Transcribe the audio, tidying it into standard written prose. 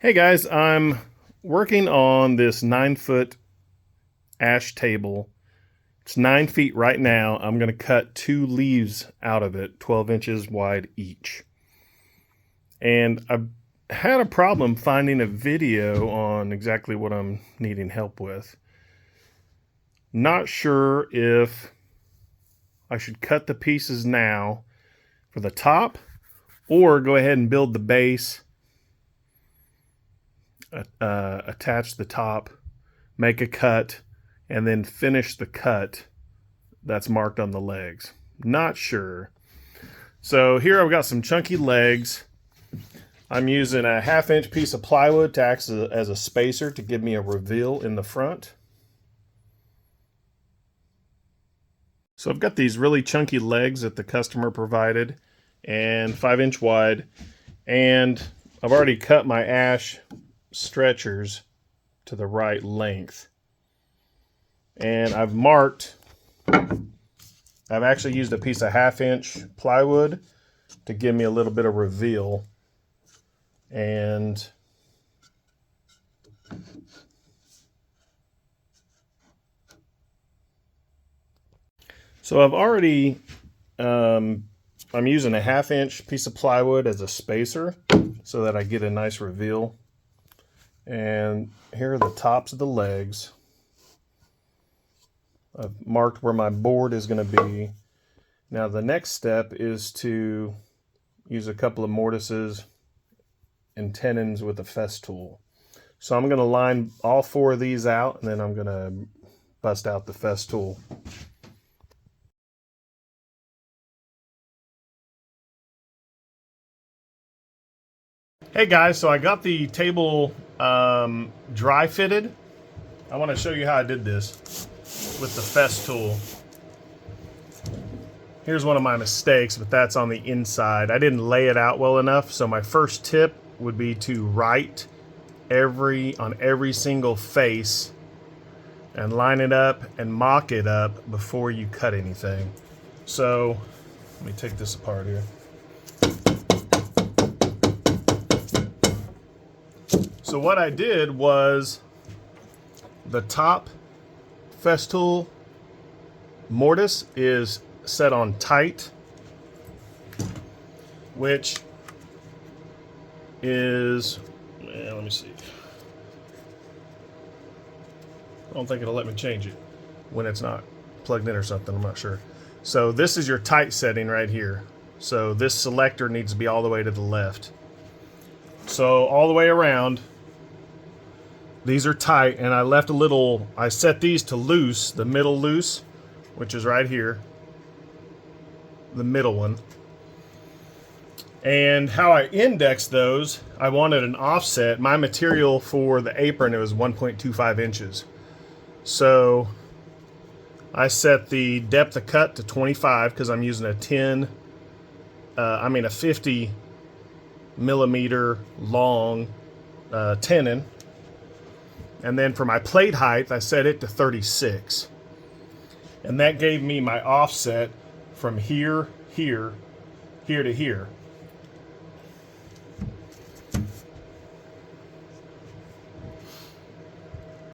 Hey guys, I'm working on this 9-foot ash table. It's 9 feet right now. I'm going to cut 2 leaves out of it, 12 inches wide each. And I've had a problem finding a video on exactly what I'm needing help with. Not sure if I should cut the pieces now for the top or go ahead and build the base, attach the top, make a cut, and then finish the cut that's marked on the legs. Not sure. So here I've got some chunky legs. I'm using a 1/2 inch piece of plywood to act as a spacer to give me a reveal in the front. So I've got these really chunky legs that the customer provided, and 5-inch wide, and I've already cut my ash stretchers to the right length. And I've actually used a piece of 1/2 inch plywood to give me a little bit of reveal. And so I've already, I'm using a 1/2 inch piece of plywood as a spacer so that I get a nice reveal. And here are the tops of the legs. I've marked where my board is going to be. Now the next step is to use a couple of mortises and tenons with a Festool. So I'm going to line all 4 of these out, and then I'm going to bust out the Festool. Hey guys, so I got the table dry fitted. I want to show you how I did this with the Festool. Here's one of my mistakes, but that's on the inside. I didn't lay it out well enough, so my first tip would be to write on every single face and line it up and mock it up before you cut anything. So let me take this apart here. So what I did was the top Festool mortise is set on tight, which is, let me see. I don't think it'll let me change it when it's not plugged in or something, I'm not sure. So this is your tight setting right here. So this selector needs to be all the way to the left. So all the way around, these are tight, and I set these to loose, the middle loose, which is right here, the middle one. And how I indexed those, I wanted an offset. My material for the apron, it was 1.25 inches. So I set the depth of cut to 25 because I'm using a 50 millimeter long tenon. And then for my plate height, I set it to 36. And that gave me my offset from here to here.